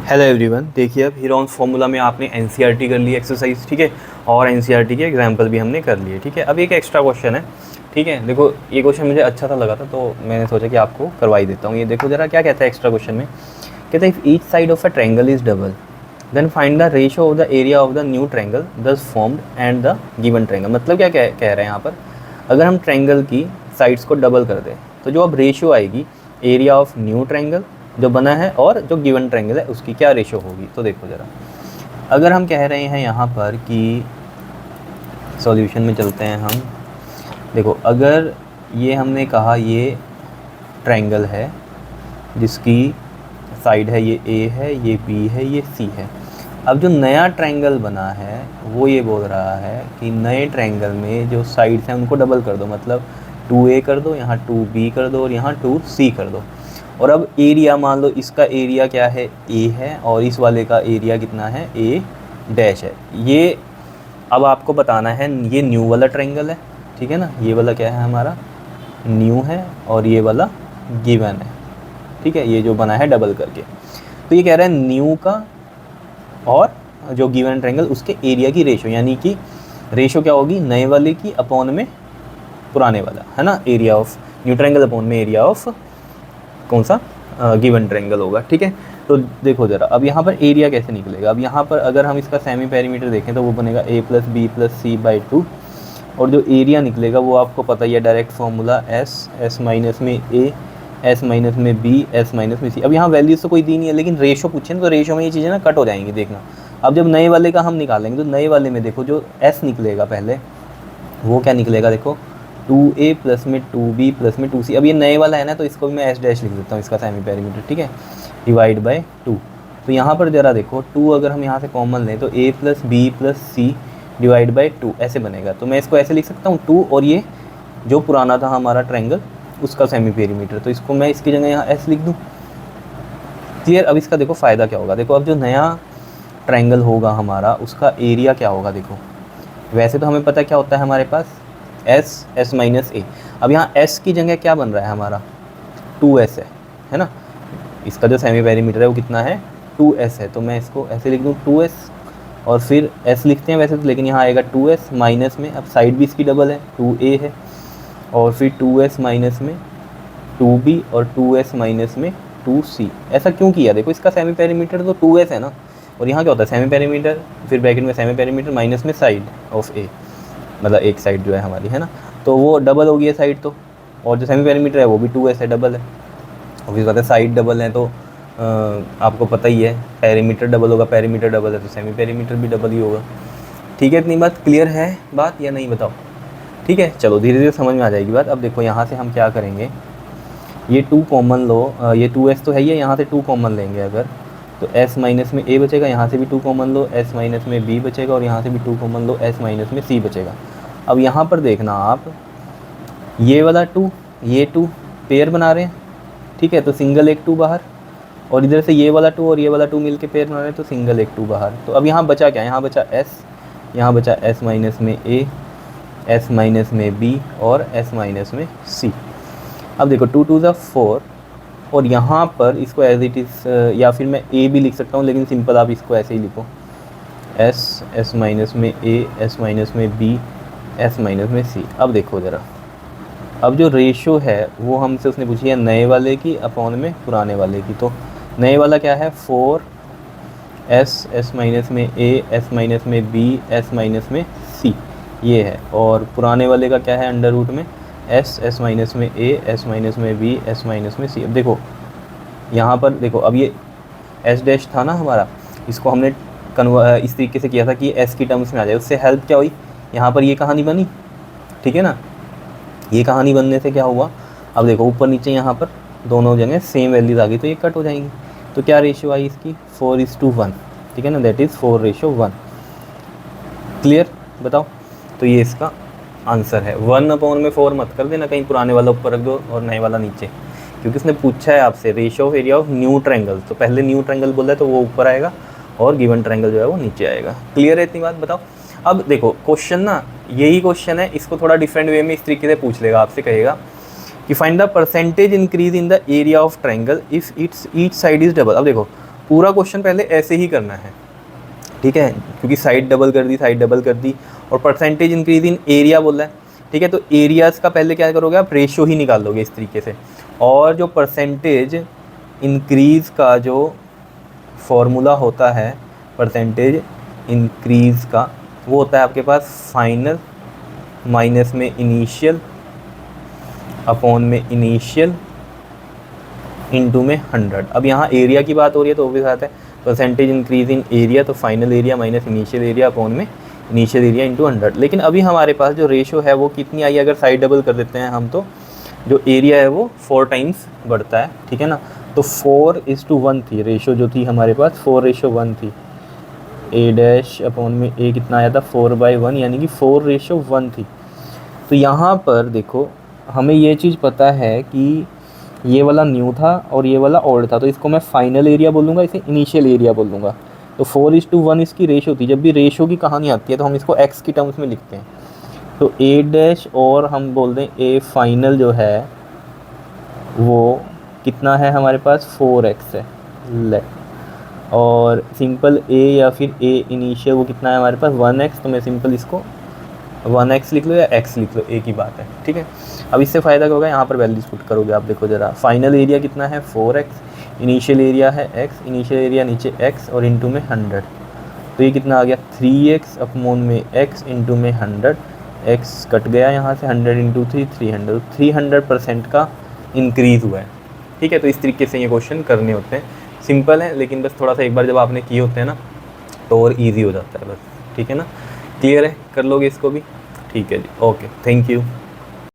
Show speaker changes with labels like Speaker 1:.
Speaker 1: Hello everyone, देखिए अब Heron's formula में आपने एनसीईआरटी कर ली एक्सरसाइज, ठीक है, और एनसीईआरटी के एग्जाम्पल भी हमने कर लिए, ठीक है। अब एक एक्स्ट्रा क्वेश्चन है, ठीक है। देखो ये क्वेश्चन मुझे अच्छा सा लगा था तो मैंने सोचा कि आपको करवा ही देता हूँ। ये देखो जरा क्या कहता है एक्स्ट्रा क्वेश्चन में, कहता है if each side of a triangle is double then find the ratio of the area of the new triangle thus formed and the given triangle. मतलब क्या कह रहे हैं यहाँ पर, अगर हम ट्रायंगल की साइड्स को डबल कर दें तो जो अब रेशियो आएगी एरिया ऑफ न्यू ट्रायंगल जो बना है और जो गिवन ट्रायंगल है उसकी क्या रेशियो होगी। तो देखो ज़रा, अगर हम कह रहे हैं यहाँ पर कि सॉल्यूशन में चलते हैं हम। देखो अगर ये हमने कहा ये ट्रायंगल है जिसकी साइड है, ये ए है, ये बी है, ये सी है। अब जो नया ट्रायंगल बना है वो ये बोल रहा है कि नए ट्रायंगल में जो साइड्स हैं उनको डबल कर दो, मतलब 2a कर दो, यहाँ 2b कर दो और यहाँ 2c कर दो। और अब एरिया मान लो, इसका एरिया क्या है, a है, और इस वाले का एरिया कितना है, a डैश है। ये अब आपको बताना है, ये न्यू वाला ट्रायंगल है, ठीक है ना, ये वाला क्या है हमारा न्यू है और ये वाला गिवन है, ठीक है, ये जो बना है डबल करके। तो ये कह रहा है न्यू का और जो गिवन ट्रायंगल उसके एरिया की रेशो, यानी कि रेशो क्या होगी, नए वाले की अपॉन में पुराने वाला, है ना, area of new triangle upon में एरिया ऑफ कौन सा गिवन ट्रायंगल होगा, ठीक है। तो देखो ज़रा, अब यहाँ पर एरिया कैसे निकलेगा। अब यहाँ पर अगर हम इसका सेमी पेरीमीटर देखें तो वो बनेगा a + b + c/2, और जो एरिया निकलेगा वो आपको पता ही है, डायरेक्ट फार्मूला s माइनस में a, s माइनस में b, s माइनस में c। अब यहाँ वैल्यूज़ तो कोई दी नहीं है, लेकिन रेशो पूछे ना तो रेशो में ये चीज़ें ना कट हो जाएंगी, देखना। अब जब नए वाले का हम निकालेंगे तो नए वाले में देखो जो s निकलेगा पहले वो क्या निकलेगा, देखो 2a प्लस में 2b प्लस में 2c। अब ये नए वाला है ना तो इसको भी मैं s डैश लिख देता हूँ, इसका सेमी पेरीमीटर, ठीक है, डिवाइड बाय 2। तो यहाँ पर ज़रा देखो 2 अगर हम यहाँ से कॉमन लें तो a plus b plus c divide by 2 ऐसे बनेगा। तो मैं इसको ऐसे लिख सकता हूँ 2 और ये जो पुराना था हमारा ट्रायंगल उसका सेमी पेरीमीटर, तो इसको मैं इसकी जगह यहाँ s लिख दूँ। क्लियर। अब इसका देखो फ़ायदा क्या होगा, देखो अब जो नया ट्रायंगल होगा हमारा उसका एरिया क्या होगा। देखो वैसे तो हमें पता क्या होता है हमारे पास s माइनस a। अब यहाँ s की जगह क्या बन रहा है हमारा 2s है ना, इसका जो सेमी पेरीमीटर है वो कितना है 2s है। तो मैं इसको ऐसे लिख दूँ 2s और फिर s लिखते हैं वैसे तो, लेकिन यहाँ आएगा 2s माइनस में, अब साइड भी इसकी डबल है 2a है, और फिर 2s माइनस में 2b और 2s माइनस में 2c। ऐसा क्यों किया, देखो इसका सेमी पेरीमीटर तो 2s है ना, और यहाँ क्या होता है सेमी पेरीमीटर, फिर ब्रैकेट में सेमी पेरीमीटर माइनस में साइड ऑफ a, मतलब एक साइड जो है हमारी, है ना, तो वो डबल हो गई है साइड तो, और जो सेमी पेरीमीटर है वो भी 2s है, डबल है। ऑब्वियस बात है साइड डबल है तो आपको पता ही है पेरीमीटर डबल होगा, पेरीमीटर डबल है तो सेमी पेरीमीटर भी डबल ही होगा, ठीक है। इतनी बात क्लियर है बात या नहीं बताओ, ठीक है। चलो धीरे धीरे समझ में आ जाएगी बात। अब देखो यहाँ से हम क्या करेंगे, ये 2 कॉमन लो, ये 2s तो है ही है, यहाँ से 2 कॉमन लेंगे अगर तो s माइनस में a बचेगा, यहाँ से भी 2 कॉमन लो, s माइनस में b बचेगा, और यहाँ से भी 2 कॉमन लो, s माइनस में c बचेगा। अब यहाँ पर देखना आप, ये वाला 2 ये 2 पेयर बना रहे हैं, ठीक है, तो सिंगल एक 2 बाहर, और इधर से ये वाला 2 और ये वाला 2 मिल के पेयर बना रहे हैं तो सिंगल एक 2 बाहर। तो अब यहाँ बचा क्या, यहाँ बचा s, यहाँ बचा s माइनस में a, s माइनस में b और s माइनस में c। अब देखो 2 2 4, और यहाँ पर इसको एज इट इज़, या फिर मैं a भी लिख सकता हूँ, लेकिन सिंपल आप इसको ऐसे ही लिखो s माइनस में a, s माइनस में b, s माइनस में c। अब देखो ज़रा, अब जो रेशो है वो हमसे उसने पूछी है नए वाले की अपॉन में पुराने वाले की। तो नए वाला क्या है 4s, s माइनस में a, s माइनस में b, s माइनस में c ये है, और पुराने वाले का क्या है अंडर रूट में s माइनस में a, s माइनस में b, s माइनस में c। अब देखो यहाँ पर देखो, अब ये s डैश था ना हमारा, इसको हमने इस तरीके से किया था कि s की टर्म्स में आ जाए, उससे हेल्प क्या हुई, यहाँ पर ये कहानी बनी, ठीक है ना। ये कहानी बनने से क्या हुआ, अब देखो ऊपर नीचे यहाँ पर दोनों जगह सेम वैल्यूज आ गई तो ये कट हो जाएंगी। तो क्या रेशियो आई इसकी 4:1, ठीक है ना, दैट इज़ 4:1। क्लियर, बताओ। तो ये इसका आंसर है। 1/4 मत कर देना, कहीं पुराने वाला ऊपर रख दो और नए वाला नीचे, क्योंकि उसने पूछा है आपसे ratio of area of new triangle, तो पहले न्यू ट्रायंगल बोल रहा है तो वो ऊपर आएगा और गिवन ट्रायंगल जो है वो नीचे आएगा। क्लियर है इतनी बात, बताओ। अब देखो क्वेश्चन ना यही क्वेश्चन है, इसको थोड़ा डिफरेंट वे में इस तरीके से पूछ लेगा आपसे, कहेगा कि find the percentage increase in the area of triangle if it's each side is double. अब देखो पूरा क्वेश्चन पहले ऐसे ही करना है, ठीक है, क्योंकि साइड डबल कर दी, साइड डबल कर दी, और परसेंटेज इंक्रीज इन एरिया बोला है, ठीक है। तो एरियाज़ का पहले क्या करोगे आप, रेशियो ही निकाल लोगे इस तरीके से। और जो परसेंटेज इंक्रीज़ का जो फॉर्मूला होता है परसेंटेज इंक्रीज़ का, वो होता है आपके पास फाइनल माइनस में इनिशियल अपॉन में इनिशियल इनटू में 100। अब यहाँ एरिया की बात हो रही है तो वो भी साथ है परसेंटेज इंक्रीज इन एरिया, तो final area minus initial area upon में इनिशियल एरिया इंटू 100। लेकिन अभी हमारे पास जो रेशो है वो कितनी आई, अगर साइड डबल कर देते हैं हम तो जो एरिया है वो 4 टाइम्स बढ़ता है, ठीक है ना। तो 4:1 थी रेशो जो थी हमारे पास, 4:1 थी। ए डैश अपॉन में ए कितना आया था 4/1, यानी कि 4:1 थी। तो यहाँ पर देखो हमें ये चीज़ पता है कि ये वाला न्यू था और ये वाला ओल्ड था, तो इसको मैं फाइनल एरिया बोलूँगा, इसे इनिशियल एरिया बोलूँगा। तो 4:1 इसकी रेशो थी। जब भी रेशो की कहानी आती है तो हम इसको एक्स की टर्म्स में लिखते हैं। तो ए डैश और हम बोल दें ए फाइनल जो है वो कितना है हमारे पास 4x है, ले। और सिंपल ए या फिर ए इनिशियल वो कितना है हमारे पास 1x, तो मैं सिंपल इसको 1x लिख लो या x लिख लो, एक ही बात है, ठीक है। अब इससे फ़ायदा क्या होगा, यहाँ पर वैल्यूज पुट करोगे आप, देखो ज़रा, फाइनल एरिया कितना है 4x, इनिशियल एरिया है x, इनिशियल एरिया नीचे x और इनटू में 100, तो ये कितना आ गया 3x अपॉन में x इंटू में 100, x कट गया यहाँ से, 100 इंटू 3 300, 300% का इंक्रीज़ हुआ है, ठीक है। तो इस तरीके से ये क्वेश्चन करने होते हैं, सिंपल है, लेकिन बस थोड़ा सा एक बार जब आपने किए होते हैं ना तो और ईजी हो जाता है बस, ठीक है ना। क्लियर है, कर लोगे इसको भी, ठीक है जी, ओके, थैंक यू।